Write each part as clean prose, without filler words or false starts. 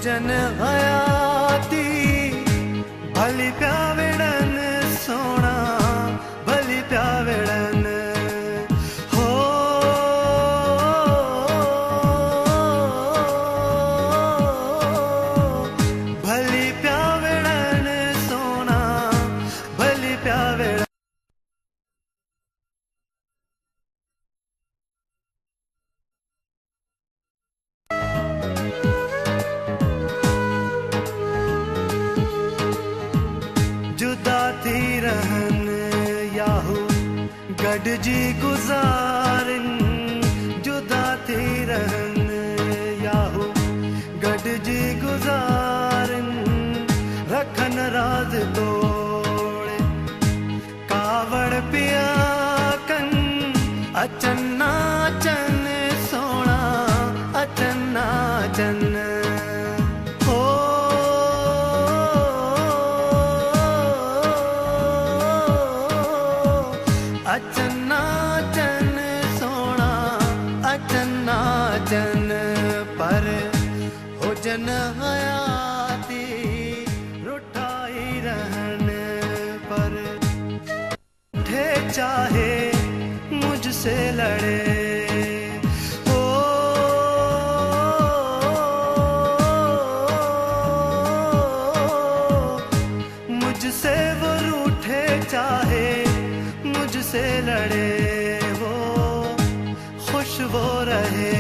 जन हयाती भली प्यावेड़न सोना भली प्यावेड़न हो भली प्यावेड़न सोना भली प्यावेड़न जुदा थी रहन याहू गडजी गुजारन जुदा थी रहन याहू गडजी गुजारन रखन राज तोड़े कावड़ पिया कन अचन्ना चन सोना अचन्ना चन अचन्ना चन सोना अचन्ना चन पर हो जन हयाती रुठाई रहन पर उठे चाहे मुझसे लड़े ओ मुझसे वो रूठे चाहे मुझसे लड़े वो खुश वो रहे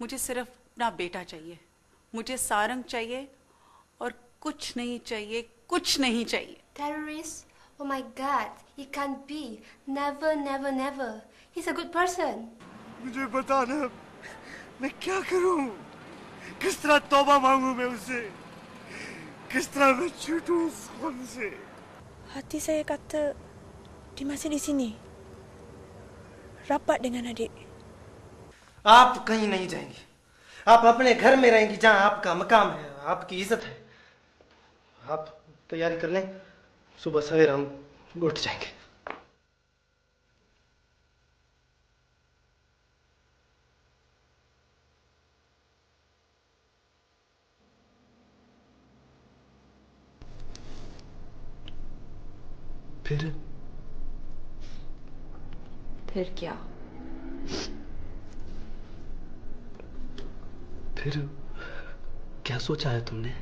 मुझे सिर्फ अपना बेटा चाहिए, मुझे सारंग चाहिए और कुछ नहीं चाहिए, कुछ नहीं चाहिए। Terrorist? Oh my God, he can't be. Never, never, never. He's a good person. मुझे बता ना, मैं क्या करूं? किस तरह तौबा मांगू मैं उससे? किस तरह मैं छूटूं उस खून से? Hati saya kata dia masih di sini. Rapat dengan adik. आप कहीं नहीं जाएंगी। आप अपने घर में रहेंगी जहां आपका मकाम है, आपकी इज्जत है। आप तैयारी कर लें, सुबह सवेरे हम उठ जाएंगे। फिर क्या? फिर क्या सोचा है तुमने?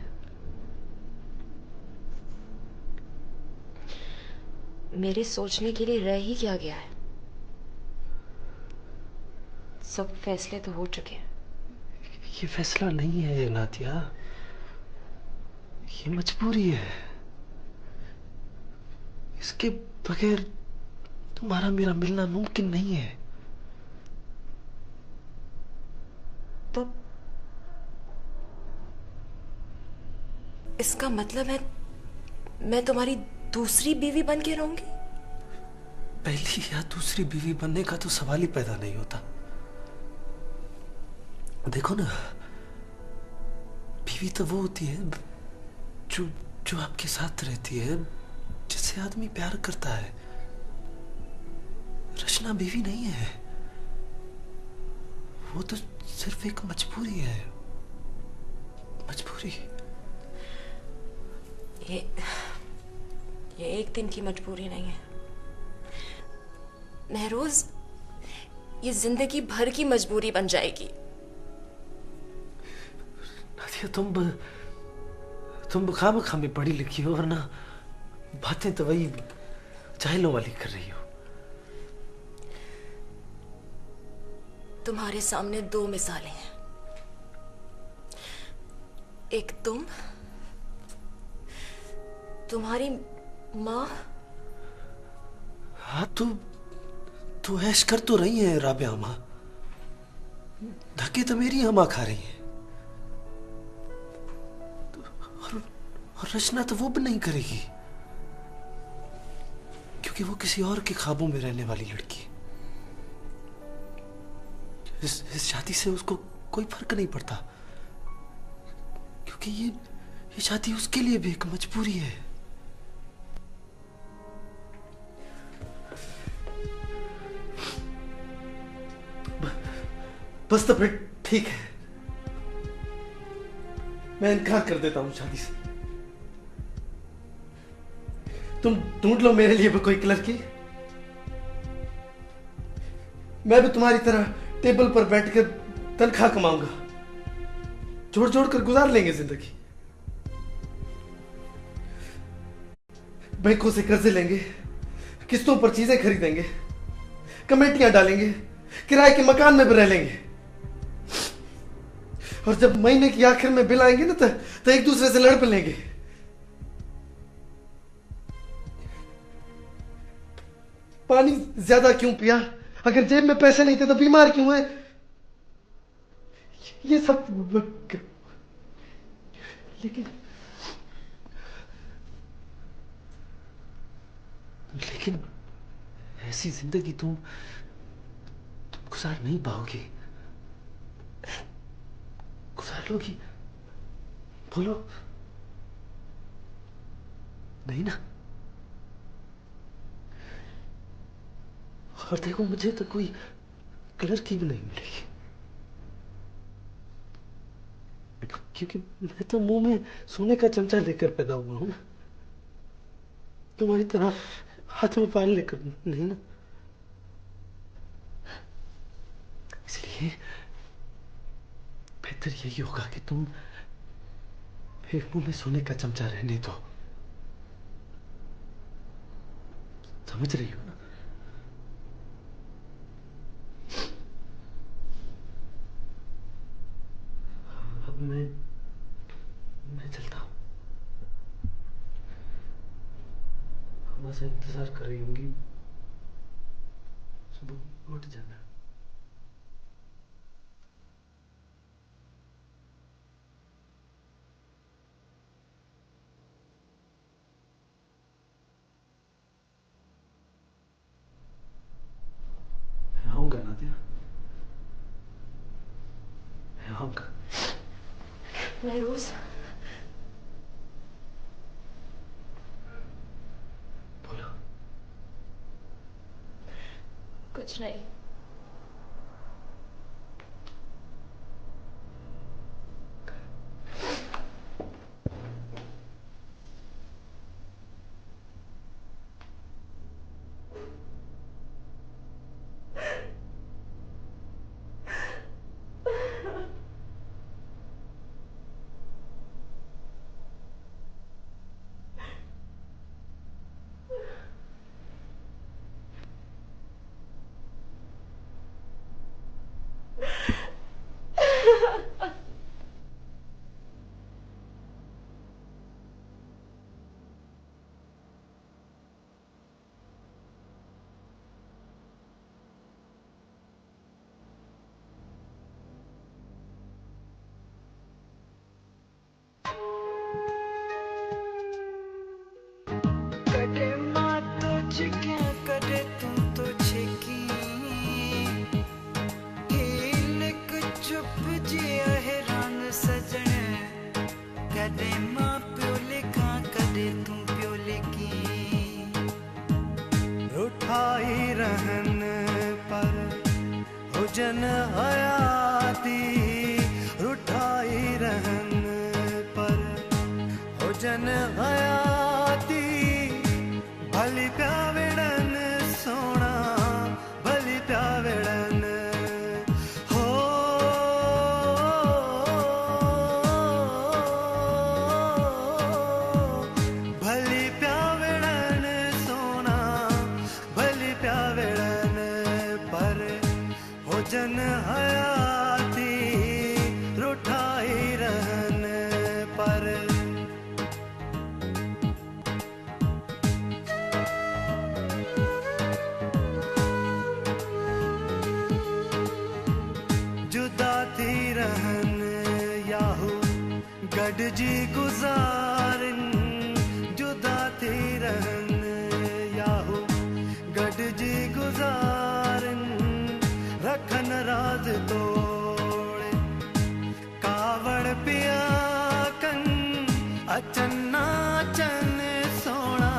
मेरे सोचने के लिए रह ही क्या गया है? सब फैसले तो हो चुके हैं। ये फैसला नहीं है नादिया, ये मजबूरी है। इसके बगैर तुम्हारा मेरा मिलना मुमकिन नहीं है। तो इसका मतलब है मैं तुम्हारी दूसरी बीवी बन के रहूंगी? पहली या दूसरी बीवी बनने का तो सवाल ही पैदा नहीं होता। देखो ना, बीवी तो वो होती है जो जो आपके साथ रहती है, जिससे आदमी प्यार करता है। रचना बीवी नहीं है, वो तो सिर्फ एक मजबूरी है। मजबूरी। ये एक दिन की मजबूरी नहीं है महरोज, ये जिंदगी भर की मजबूरी बन जाएगी। नादिया, तुम खामखा में पढ़ी लिखी हो, वरना बातें तो वही जाहिलों वाली कर रही हो। तुम्हारे सामने दो मिसालें हैं, एक तुम्हारी माँ। हाँ, तू ऐश कर तो रही है राबिया माँ, धक्के तो मेरी अम्मा खा रही है। और रचना तो वो भी नहीं करेगी, क्योंकि वो किसी और के ख्वाबों में रहने वाली लड़की है। इस शादी से उसको कोई फर्क नहीं पड़ता, क्योंकि ये शादी उसके लिए भी एक मजबूरी है। बस तो फिर ठीक है, मैं इनकार कर देता हूं शादी से। तुम ढूंढ लो मेरे लिए भी कोई लड़की, मैं भी तुम्हारी तरह टेबल पर बैठकर तनख्वाह कमाऊंगा, जोड़ जोड़ कर गुजार लेंगे जिंदगी। बैंकों से कर्जे लेंगे, किस्तों पर चीजें खरीदेंगे, कमेटियां डालेंगे, किराए के मकान में भी रह लेंगे। और जब महीने की आखिर में बिल आएंगे ना, तो एक दूसरे से लड़ लेंगे। पानी ज्यादा क्यों पिया? अगर जेब में पैसे नहीं थे तो बीमार क्यों है? ये सब लेकिन ऐसी जिंदगी तुम गुजार नहीं पाओगी। गुजार लोगी? बोलो नहीं ना? और देखो, मुझे तो कोई लड़की भी नहीं मिलेगी, क्योंकि मैं तो मुंह में सोने का चमचा लेकर पैदा हुआ हूं, तुम्हारी तरह हाथ में पाल लेकर नहीं ना। इसलिए बेहतर यही होगा कि तुम मेरे मुंह में सोने का चमचा रहने दो। समझ रही हो ना? मैं चलता हूँ। बस इंतजार कर रही होंगी, सुबह उठ जाना। मैं आऊंगा नादिया, मैं आऊंगा। महरोज, बोलो। कुछ नहीं। रुठाई रहन पर हुजन हयाती, रुठाई रहन पर हुजन हयाती, भली प्यावेड़न सोना भली प्यावेड़न हो। भली प्यावेड़न सोना भली प्यावेड़न पर हुजन हयाती, रुठाई रहन पर। जुदा थी रहन याहू गडजी गुजारन, जुदा थी रहन याहू गडजी गुजारन, रखन राज तोड़े कावड़ पिया कन, अचन्ना चन सोना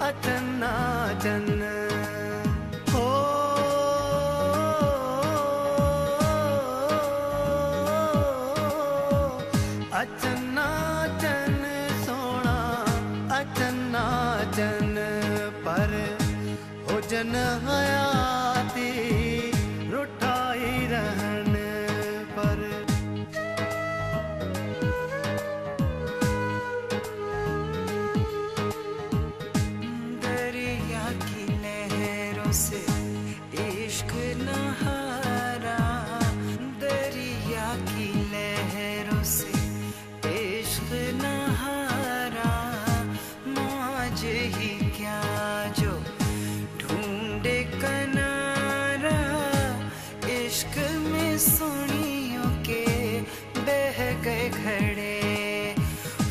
अचन्ना चन हो। अचन्ना चन सोना अचन्ना चन पर हुजन हयाती, रुठाई रहन पर। दरिया की लहरों से इश्क नहारा, दरिया की लहरों से इश्क नहारा, मौज ही क्या जो ढूंढे किनारा, इश्क में सोनियों के बह गए घड़े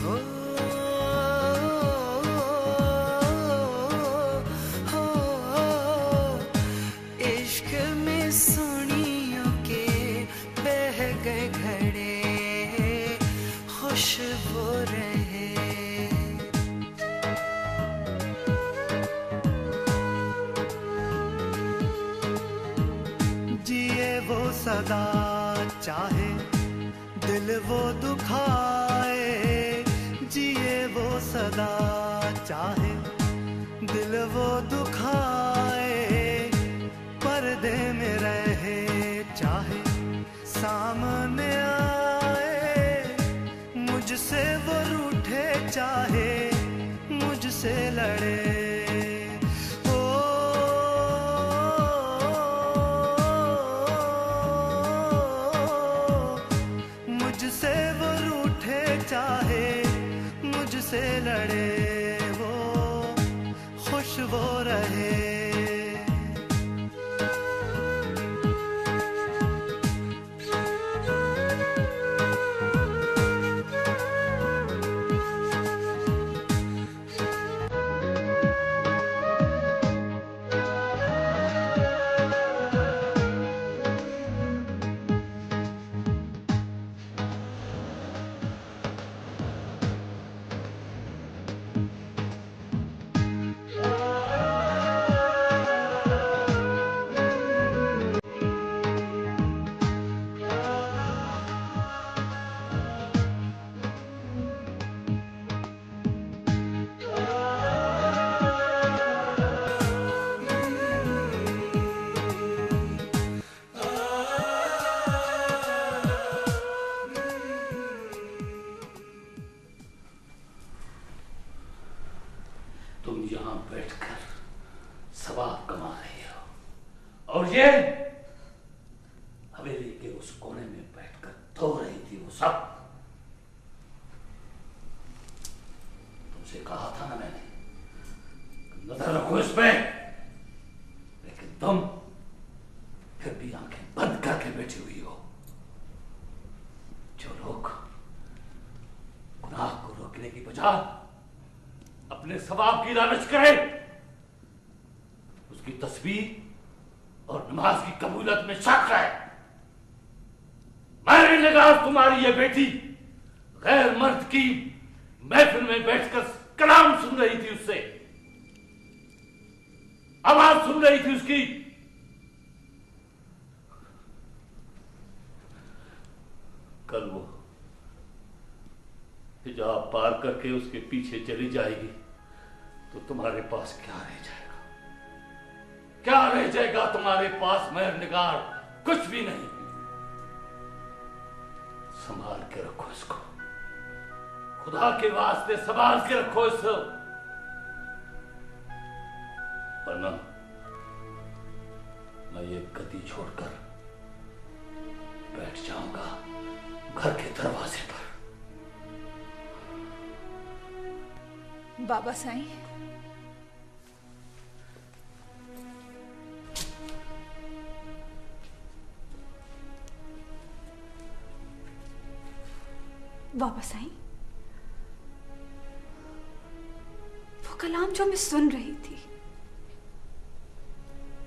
हो। इश्क में सोनियों के बह गए घड़े, खुशबू रहे। जिए वो सदा चाहे दिल वो दुखाए, जिए वो सदा चाहे दिल वो दुखाए, पर्दे में रहे चाहे सामने आए, मुझसे वो रूठे चाहे मुझसे लड़े ओ। मुझसे वो वो रहे। तुम यहां बैठकर सवाब कमा रहे हो और ये हवेली के उस कोने में बैठकर धो रही थी वो सब। तुमसे कहा था ना मैंने, नजर रखो इस पे, लेकिन तुम फिर भी आंखें बंद करके बैठी हुई हो। जो लोग गुनाह को रोकने की बजाय अपने सवाब की लालच करे, उसकी तस्बीह और नमाज की कबूलियत में शक है। मेरी निगाह तुम्हारी ये बेटी गैर मर्द की महफिल में बैठकर कलाम सुन रही थी, उससे आवाज सुन रही थी उसकी। कल वो हिजाब पार करके उसके पीछे चली जाएगी तो तुम्हारे पास क्या रह जाएगा? क्या रह जाएगा तुम्हारे पास? मेहर निगार कुछ भी नहीं। संभाल के रखो इसको, खुदा के वास्ते संभाल के रखो इसको, वरना मैं ये गद्दी छोड़कर बैठ जाऊंगा घर के दरवाजे पर। बाबा साईं, बाबा साईं, वो कलाम जो मैं सुन रही थी,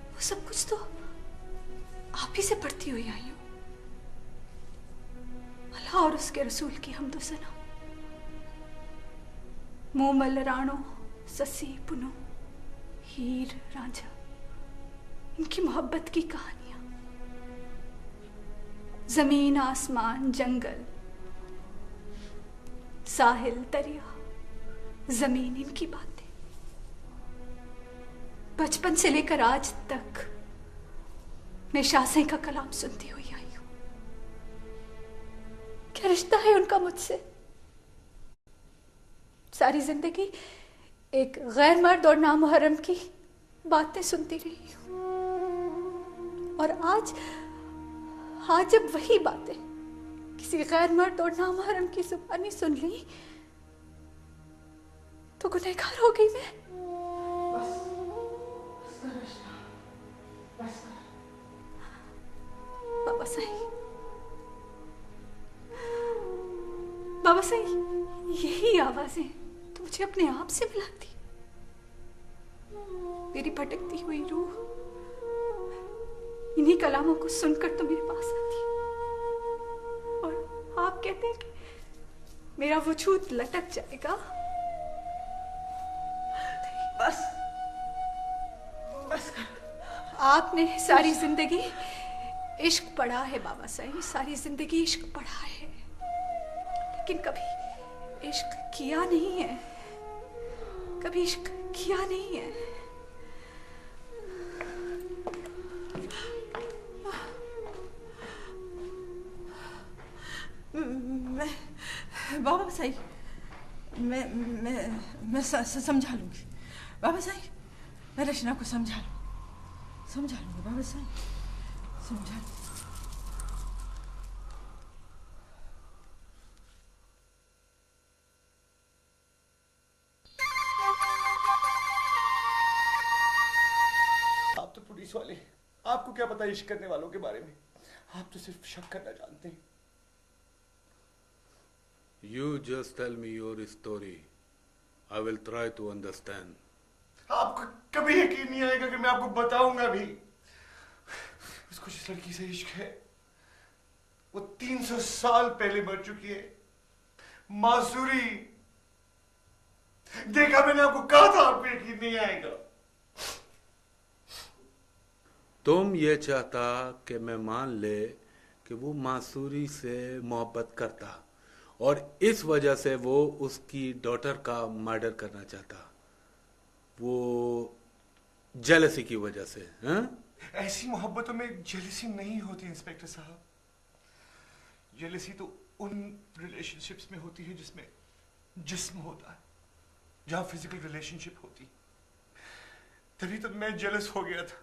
वो सब कुछ तो आप ही से पढ़ती हुई आई हूं। अल्लाह और उसके रसूल की हम्दो सना। मोमल राणो, ससी पुनो, हीर रांझा, इनकी मोहब्बत की कहानियां, जमीन आसमान जंगल साहिल दरिया जमीन, इनकी बातें बचपन से लेकर आज तक मैं शाह का कलाम सुनती हुई आई हूं। क्या रिश्ता है उनका मुझसे? सारी जिंदगी एक गैर मर्द और नामुहर्रम की बातें सुनती रही हूं, और आज जब वही बातें किसी गैर मर्द और नामुहर्रम की जुबानी सुन ली तो गुनहगार हो गई मैं। बाबा साईं, बाबा साईं, यही आवाजें तो मुझे अपने आप से मिलाती। मेरी भटकती हुई रूह इन्हीं कलामों को सुनकर तो मेरे पास आती, और आप कहते हैं कि मेरा वजूद लटक जाएगा। बस बस आपने सारी जिंदगी इश्क पढ़ा है बाबा साईं, सारी जिंदगी इश्क पढ़ा है, लेकिन कभी इश्क किया नहीं है, कभी इश्क किया नहीं है। मैं बाबा साईं, मैं समझा लूंगी बाबा साईं, मैं रचना को समझा लूंगी बाबा साईं, समझा लूंगी। क्या पता इश्क करने वालों के बारे में? आप तो सिर्फ शक करना जानते हैं। You just tell me your story. I will try to understand. आपको कभी यकीन नहीं आएगा कि मैं आपको बताऊंगा भी। उसको जिस लड़की से इश्क है वो 300 साल पहले मर चुकी है, मासूरी। देखा, मैंने आपको कहा था आपको यकीन नहीं आएगा। तुम ये चाहता कि मैं मान ले कि वो मासूरी से मोहब्बत करता और इस वजह से वो उसकी डॉटर का मर्डर करना चाहता, वो जेलसी की वजह से। हाँ? ऐसी मोहब्बतों में जेलसी नहीं होती इंस्पेक्टर साहब। जेलसी तो उन रिलेशनशिप्स में होती है जिसमें जिस्म होता है, जहां फिजिकल रिलेशनशिप होती। तभी तो मैं जेलस हो गया था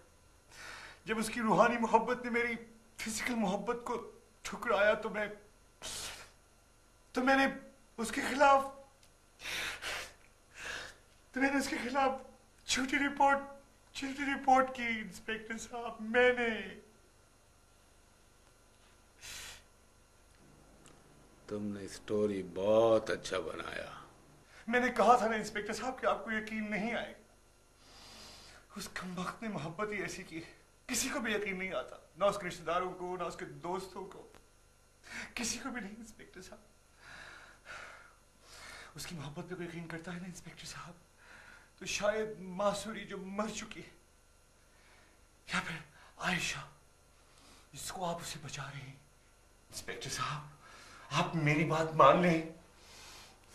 जब उसकी रूहानी मोहब्बत ने मेरी फिजिकल मोहब्बत को ठुकराया। तो मैंने उसके खिलाफ झूठी रिपोर्ट की इंस्पेक्टर साहब। मैंने तुमने स्टोरी बहुत अच्छा बनाया। मैंने कहा था ना इंस्पेक्टर साहब कि आपको यकीन नहीं आएगा। उस कमबख्त ने मोहब्बत ही ऐसी की, किसी को भी यकीन नहीं आता, ना उसके रिश्तेदारों को, ना उसके दोस्तों को, किसी को भी नहीं इंस्पेक्टर साहब। उसकी मोहब्बत पे कोई यकीन करता है ना इंस्पेक्टर साहब, तो शायद मासूरी जो मर चुकी है, या फिर आयशा जिसको आप उसे बचा रहे हैं। इंस्पेक्टर साहब, आप मेरी बात मान लें,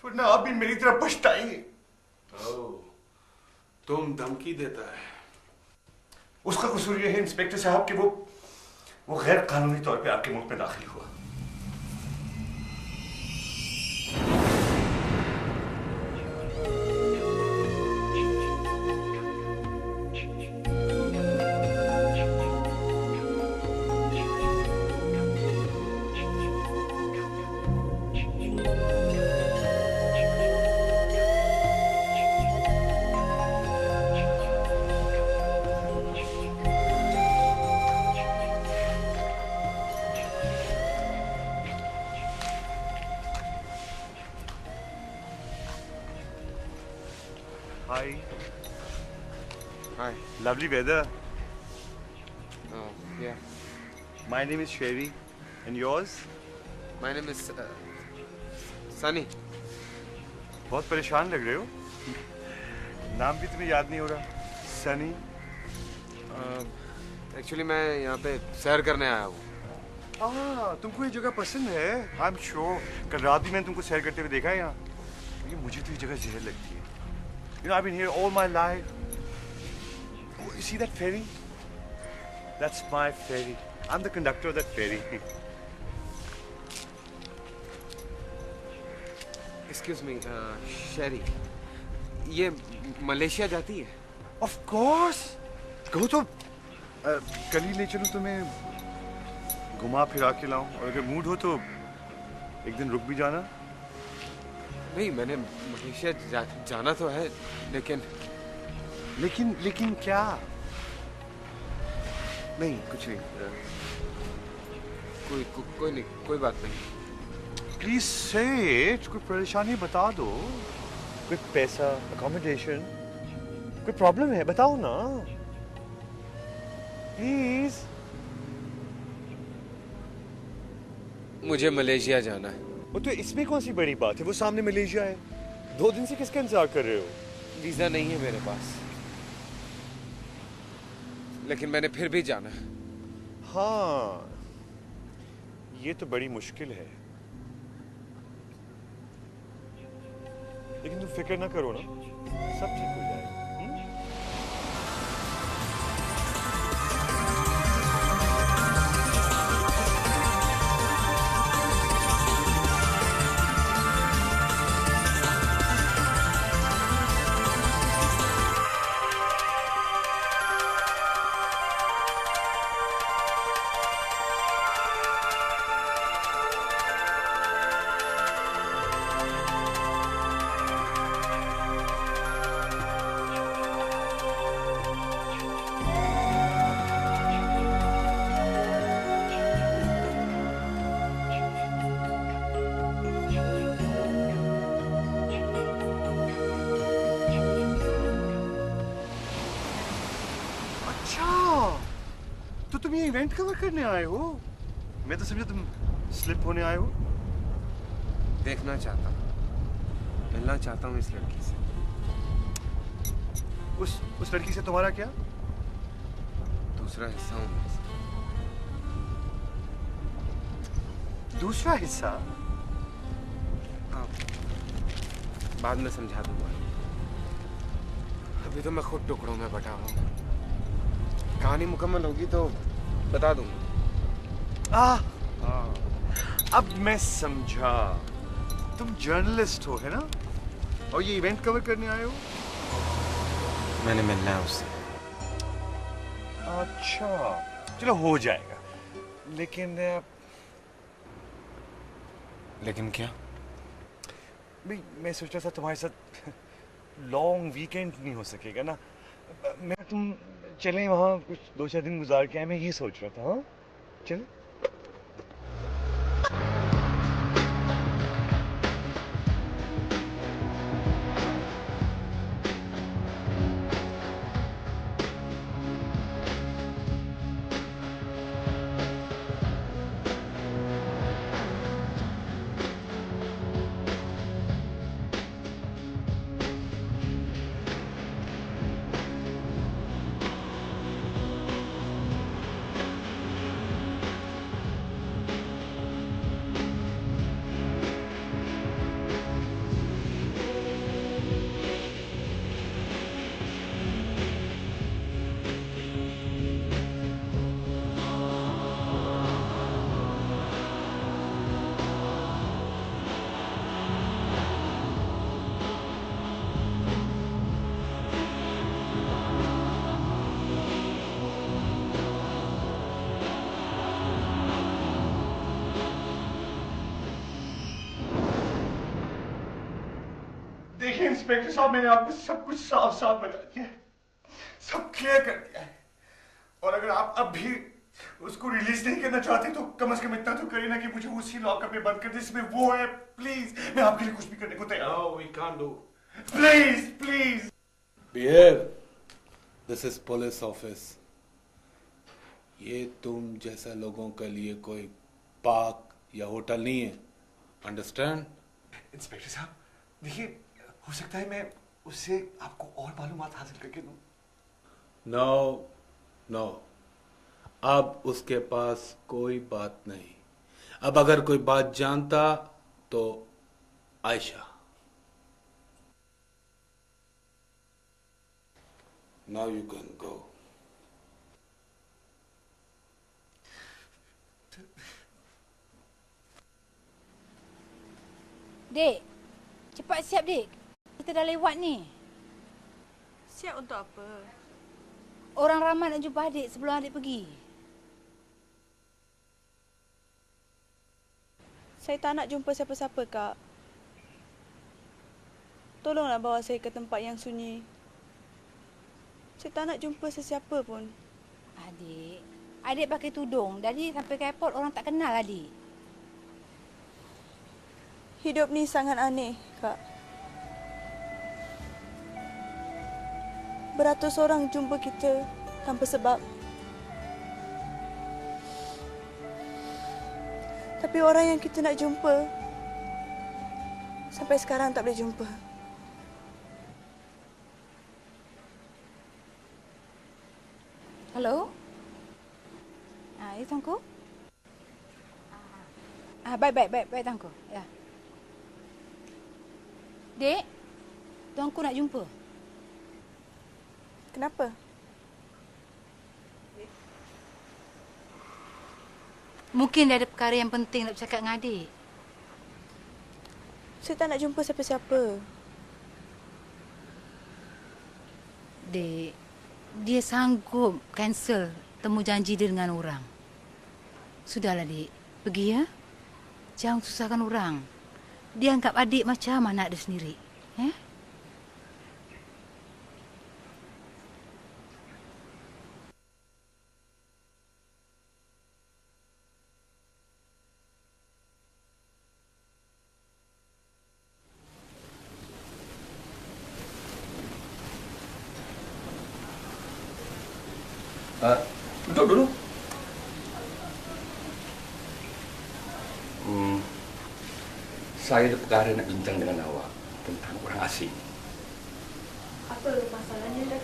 वरना आप भी मेरी तरफ पछताएंगे। तुम धमकी देता है। उसका कसूर यह है इंस्पेक्टर साहब कि वो गैर कानूनी तौर पे आपके मुल्क में दाखिल हुआ। Hi. Lovely weather. Yeah. My name is Sherry. And yours? My name is Sunny. बहुत परेशान लग रहे हो। नाम भी तुम्हें याद नहीं हो रहा। सनी। Actually मैं यहाँ पे सैर करने आया हूँ। तुमको ये जगह पसंद है? I'm sure. कल रात भी मैंने तुमको सैर करते हुए देखा है यहाँ। लेकिन मुझे तो ये जगह जहर लगती है। You know, I've been here all my life. Oh, you see that ferry? That's my ferry. I'm the conductor of that ferry. Excuse me, Sherry. ये मलेशिया जाती है? Of course. कहो तो कल ही ले चलूं तुम्हें, घुमा फिरा के लाऊं, और अगर मूड हो तो एक दिन रुक भी जाना। नहीं, मैंने मलेशिया जाना तो है, लेकिन क्या? नहीं, कुछ नहीं। कोई नहीं, कोई बात नहीं। प्लीज से कोई परेशानी बता दो, कोई पैसा, अकोमोडेशन, कोई प्रॉब्लम है बताओ ना, प्लीज। मुझे मलेशिया जाना है। वो तो इसमें कौन सी बड़ी बात है, वो सामने मलेशिया है। 2 दिन से किसका इंतजार कर रहे हो? वीजा नहीं है मेरे पास, लेकिन मैंने फिर भी जाना है। हाँ, ये तो बड़ी मुश्किल है, लेकिन तुम फिक्र ना करो ना, सब ठीक हो जाएगा। तुम ये इवेंट कवर करने आए हो? मैं तो समझा तुम स्लिप होने आए हो। देखना चाहता हूँ, मिलना चाहता हूँ इस लड़की से। उस लड़की से तुम्हारा क्या? दूसरा हिस्सा हूँ मैं इसका। दूसरा हिस्सा? हाँ, बाद में समझा दूंगा। अभी तो मैं खुद टुकड़ों में बटा हूँ। कहानी मुकम्मल होगी तो बता दूंगा। अब मैं समझा, तुम जर्नलिस्ट हो, है ना? और ये इवेंट कवर करने आए हो? मैंने मिलना है उससे। अच्छा, चलो हो जाएगा। लेकिन क्या? भाई मैं सोच रहा था तुम्हारे साथ लॉन्ग वीकेंड नहीं हो सकेगा ना। मैं तुम चलें वहाँ कुछ 2-4 दिन गुजार के आए, मैं ये सोच रहा था। हाँ चलो। देखिए इंस्पेक्टर साहब, मैंने आपको सब कुछ साफ साफ बता दिया है, सब क्लियर कर दिया है। और अगर आप अब भी उसको रिलीज नहीं करना चाहते तो कम से कम इतना तो करिए ना कि मुझे उसी लॉकअप में बंद कर दे जिसमें वो है। प्लीज, मैं आपके लिए कुछ भी करने को तैयार हूं। We can't do. Please please behave. This is police office. ये तुम जैसा लोगों के लिए कोई पार्क या होटल नहीं है। अंडरस्टैंड? इंस्पेक्टर साहब देखिए, हो सकता है मैं उससे आपको और मालूमात हासिल करके दूं। नो नो, अब उसके पास कोई बात नहीं। अब अगर कोई बात जानता तो Ayesha. Now you can go. Dek, cepat siap dek. Kita dah lewat ni. Siap untuk apa? Orang ramai nak jumpa adik sebelum adik pergi. Saya tak nak jumpa siapa-siapa, Kak. Tolonglah bawa saya ke tempat yang sunyi. Saya tak nak jumpa sesiapa pun. Adik pakai tudung. Jadi sampai ke airport orang tak kenal adik. Hidup ni sangat aneh, Kak. Beratus orang jumpa kita tanpa sebab. Tapi orang yang kita nak jumpa sampai sekarang tak boleh jumpa. Hello? Ya, Tangku? Baik, Tangku. Ya. Dek, tuanku nak jumpa. Kenapa? Mungkin dia ada perkara yang penting nak bercakap dengan adik. Saya tak nak jumpa siapa-siapa. Dek, dia sanggup cancel temu janji dia dengan orang. Sudahlah, Dek. Pergi ya. Jangan susahkan orang. Dia anggap adik macam anak dia sendiri. Duduk dulu. Saya ada perkara nak bincang dengan awak tentang orang asing. Apa masalahnya, Dok?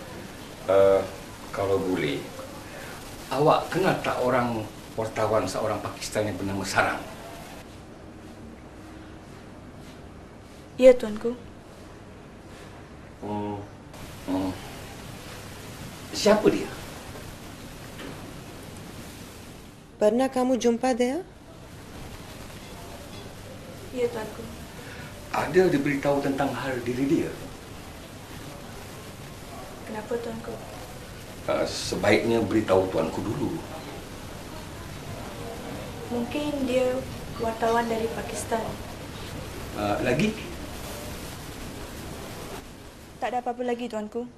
Kalau boleh, awak kenal tak orang wartawan seorang Pakistan yang bernama Sarang? Ya, Tuanku. Siapa dia? Pernah kamu jumpa dia? Ya, Tuanku. Ada diberitahu tentang hal diri dia? Kenapa, Tuanku? Sebaiknya beritahu tuanku dulu. Mungkin dia wartawan dari Pakistan. Lagi? Tak ada apa-apa lagi, Tuanku.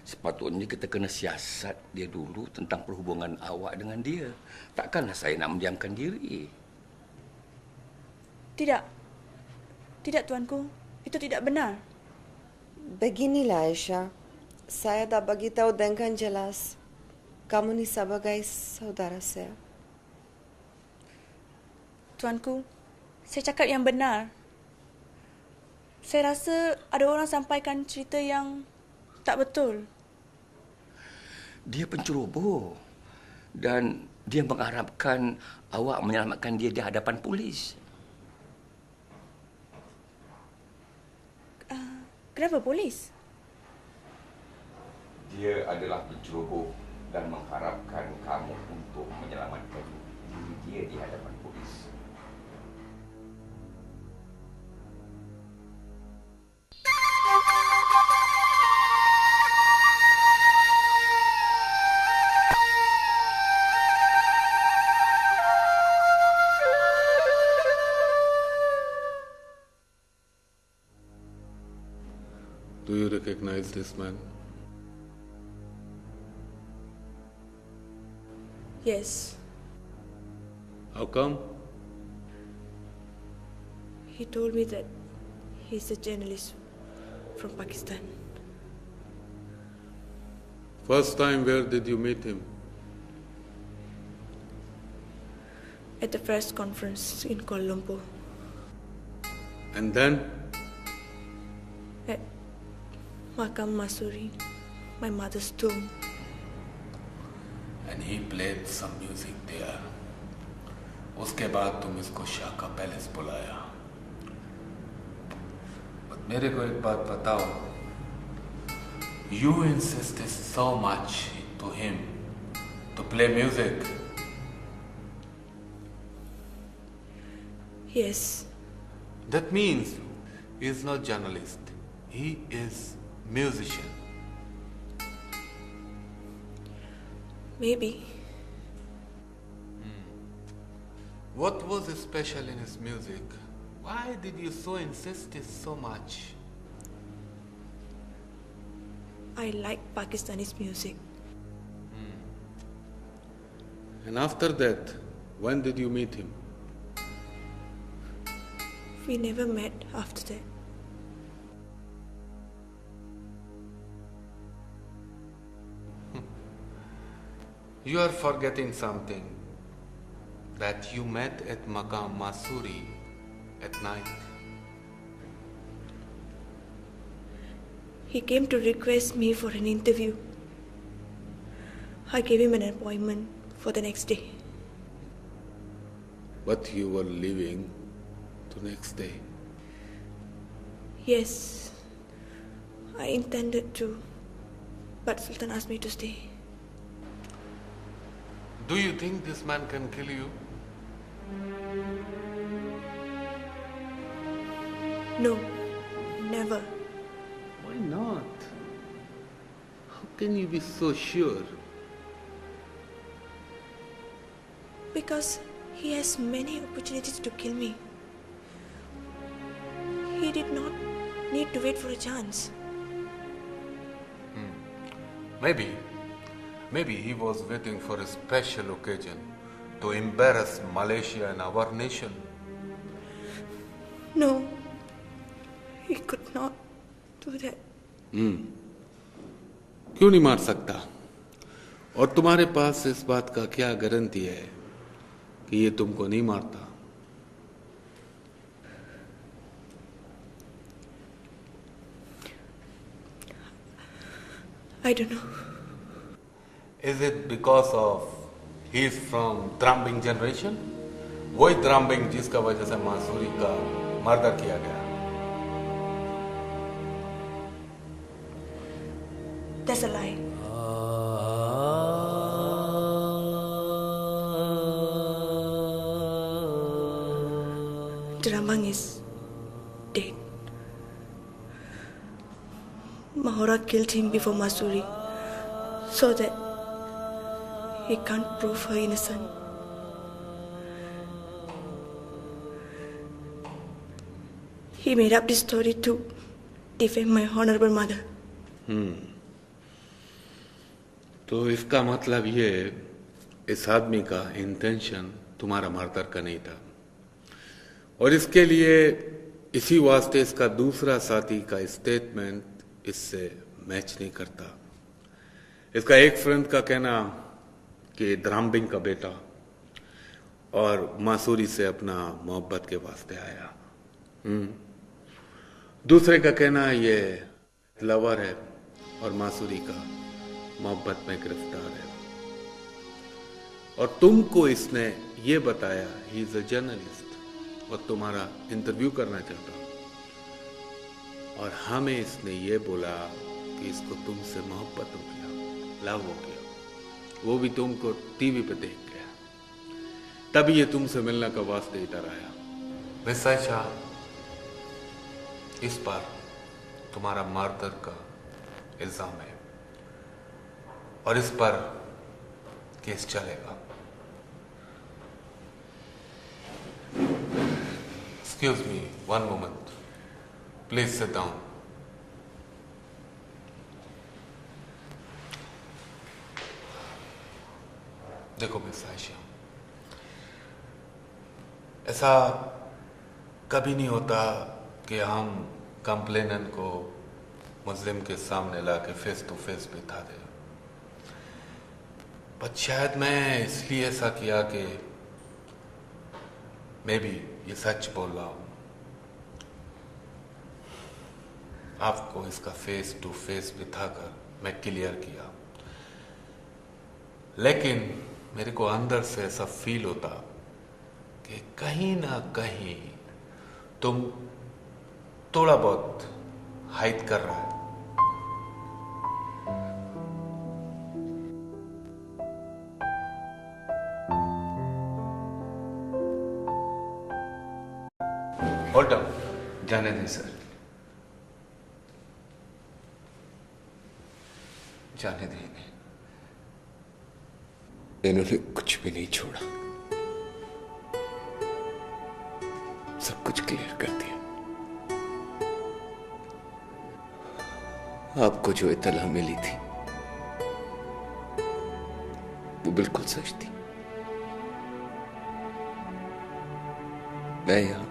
Sepatutnya kita kena siasat dia dulu tentang perhubungan awak dengan dia. Takkanlah saya nak mendiamkan diri. Tidak. Tidak, Tuanku. Itu tidak benar. Beginilah, Aisyah. Saya dah bagi tahu dengan jelas. Kamu ni sebagai saudara saya. Tuanku, saya cakap yang benar. Saya rasa ada orang sampaikan cerita yang tak betul. Dia penceroboh. Dan dia mengharapkan awak menyelamatkan dia di hadapan polis. Kenapa polis? Dia adalah penceroboh dan mengharapkan kamu untuk menyelamatkan diri dia di hadapan polis. Do you recognize this man? Yes. How come? He told me that he's a journalist from Pakistan. First time, where did you meet him? At the press conference in Kuala Lumpur. And then? At Makam Masuri, my mother's tomb. And he played some music there. उसके बाद तुम इसको शाह का palace बुलाया. But मेरे को एक बात बताओ. You insisted so much to him to play music. Yes. That means he is not journalist. He is musician. Maybe. What was special in his music? Why did you so insist so much? I like Pakistani music. And after that, when did you meet him? We never met after that. You are forgetting something. That you met at Maqam Masuri at night. He came to request me for an interview. I gave him an appointment for the next day. But you were leaving the next day. Yes, I intended to, but Sultan asked me to stay. Do you think this man can kill you? No, never. Why not? How can you be so sure? Because he has many opportunities to kill me. He did not need to wait for a chance. Maybe he was waiting for a special occasion to embarrass Malaysia and our nation. No, he could not do that. क्यों नहीं मार सकता? और तुम्हारे पास इस बात का क्या गारंटी है कि ये तुमको नहीं मारता? I don't know. Is it because of he is from Drambing generation? वही Drambing जिसका वजह से मासूरी का मर्डर किया गया। That's a lie. Drambang is dead. Mahora killed him before Masuri so that he can't prove her innocent. He made up this story to defame my honorable mother. तो इसका मतलब ये इस आदमी का इंटेंशन तुम्हारा मर्डर का नहीं था, और इसके लिए इसी वास्ते इसका दूसरा साथी का स्टेटमेंट इससे मैच नहीं करता। इसका एक फ्रेंड का कहना कि ड्राम्बिंग का बेटा और मासूरी से अपना मोहब्बत के वास्ते आया। दूसरे का कहना ये लवर है और मासूरी का मोहब्बत में गिरफ्तार है, और तुमको इसने ये बताया ही इज अ जर्नलिस्ट और तुम्हारा इंटरव्यू करना चाहता, और हमें इसने ये बोला कि इसको तुमसे मोहब्बत हो गया, लव हो गया, वो भी तुमको टीवी पे देख गया, तभी ये तुमसे मिलने का वास्ते इधर आया। मिस आयशा, इस पर तुम्हारा मर्डर का इल्जाम है और इस पर केस चलेगा। Excuse me, one moment. Please sit down. देखो मिस आयशा, ऐसा कभी नहीं होता कि हम कंप्लेनेंट को मुस्लिम के सामने लाके फेस टू फेस बिठा दें, पर शायद मैं इसलिए ऐसा किया कि मैं भी ये सच बोल रहा हूं। आपको इसका फेस टू फेस बिठाकर मैं क्लियर किया, लेकिन मेरे को अंदर से ऐसा फील होता कि कहीं ना कहीं तुम थोड़ा बहुत हाइड कर रहा है। होल्ड अप, जाने दें सर, जाने दें। इन्होंने कुछ भी नहीं छोड़ा, सब कुछ क्लियर कर दिया। आपको जो इत्तला मिली थी वो बिल्कुल सच थी। मैं यहां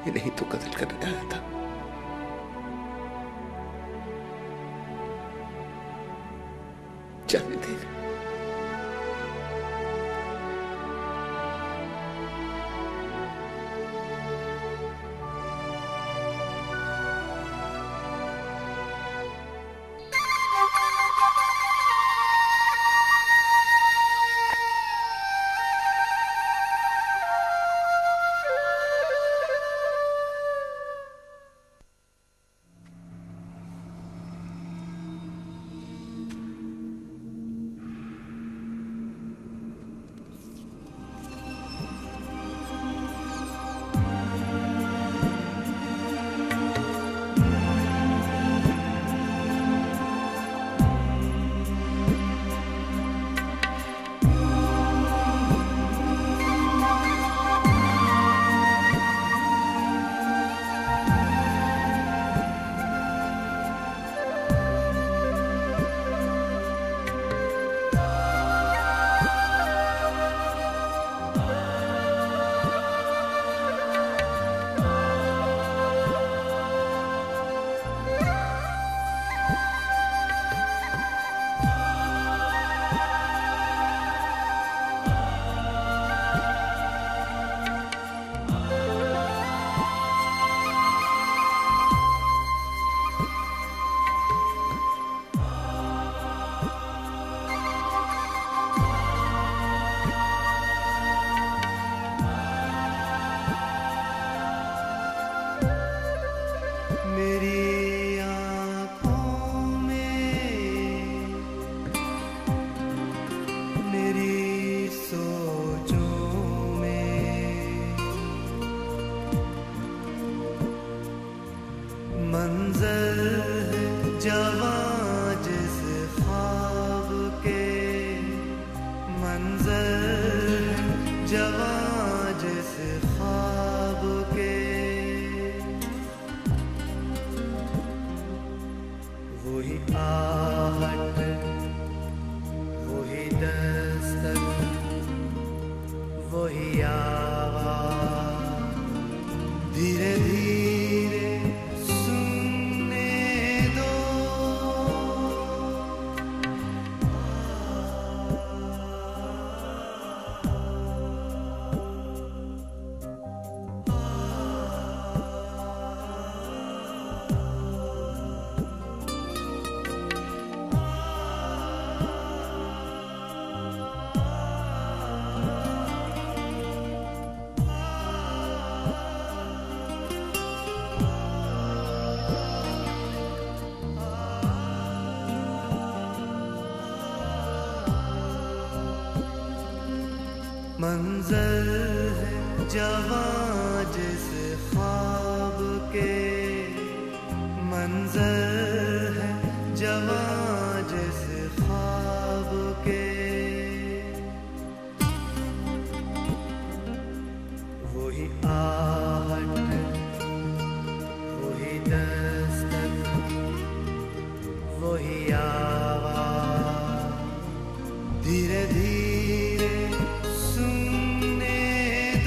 इन्हीं तो कत्ल करने आया था। जाने दे। जवां जिस ख्वाब के मंजर जवां जिस ख्वाब के वही आहट वही दस्तक वही आवाज धीरे धीरे सुनने दो मंजर है जवां जिस ख्वाब के मंजर है जवां जिस ख्वाब के वही आहट वही दस्तक वही आवाज धीरे धीरे सुनने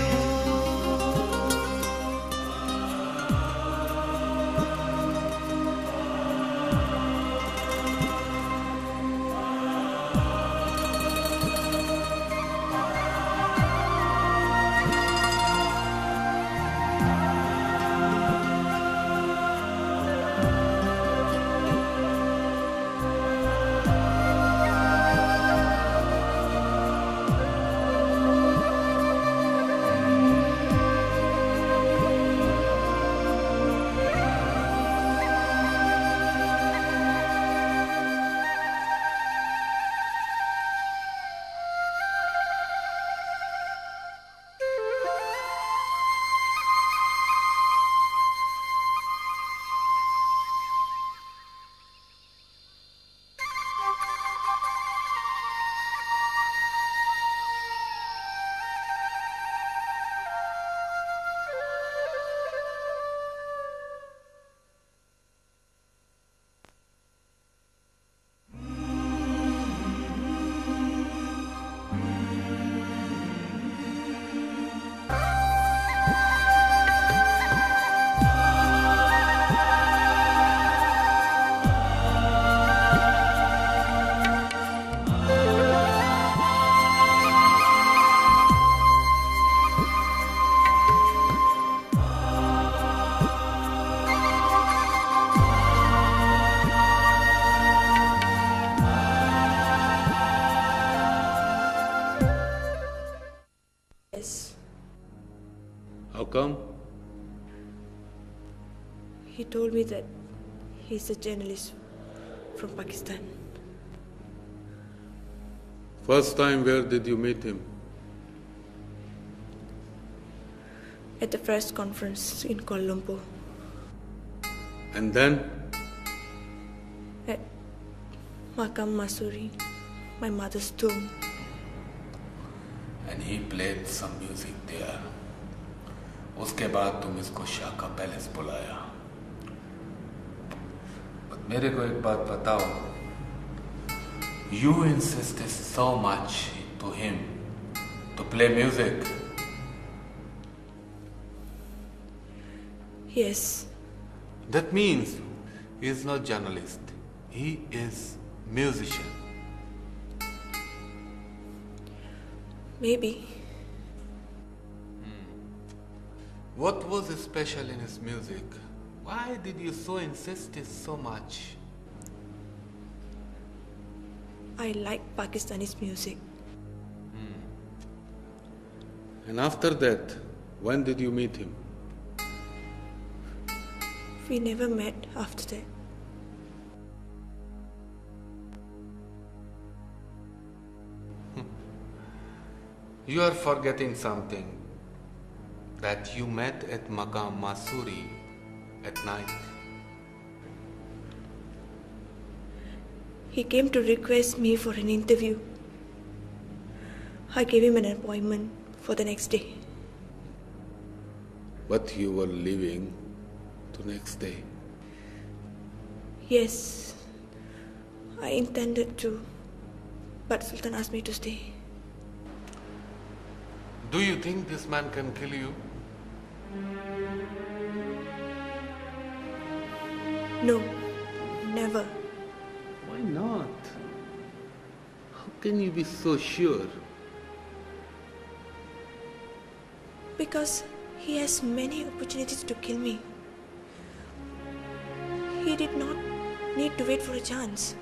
दो Yes, How come? he told me that he's a journalist from Pakistan. First time, where did you meet him? At the press conference in Kuala Lumpur. And then? At Makam Masuri, my mother's tomb. And he played some music there. उसके बाद तुम इसको शाह का palace बुलाया. But मेरे को एक बात बताओ. You insisted so much to him to play music. Yes, That means he is not journalist. He is musician. maybe. What was special in his music? Why did you so insist so much? I like Pakistani music. And after that, when did you meet him? We never met after that. You are forgetting something. That you met at Maqam Masuri at night. He came to request me for an interview. I gave him an appointment for the next day. But you were leaving the next day. Yes, I intended to, but Sultan asked me to stay. Do you think this man can kill you? No, never. Why not? How can you be so sure? Because he has many opportunities to kill me. He did not need to wait for a chance.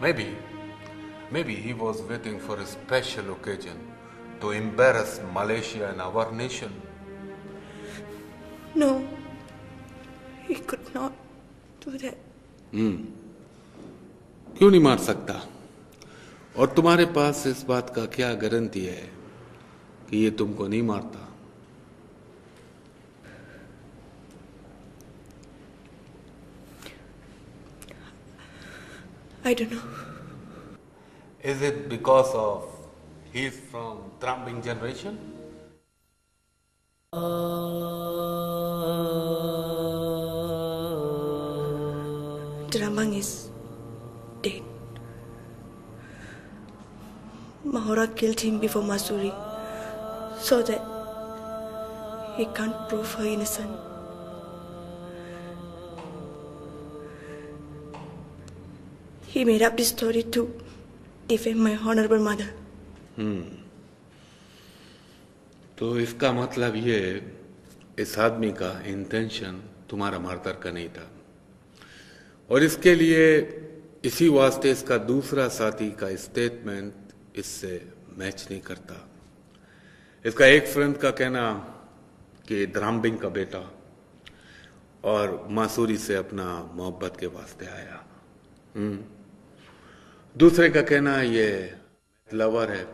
Maybe he was waiting for a special occasion to embarrass Malaysia and our nation. No, he could not do that. क्यों नहीं मार सकता? और तुम्हारे पास इस बात का क्या गारंटी है कि ये तुमको नहीं मारता? I don't know. Is it because of he's from Trambing generation? Trambang is dead. Mahora killed him before Masuri so that he can't prove her innocent. He made up this story to defame my honorable mother. तो इसका मतलब ये इस आदमी का intention तुम्हारा murder का नहीं था और इसके लिए इसी वास्ते इसका दूसरा साथी का स्टेटमेंट इससे मैच नहीं करता। इसका एक फ्रेंड का कहना कि द्राम्बिंग का बेटा और मासूरी से अपना मोहब्बत के वास्ते आया। दूसरे का कहना ये लवर है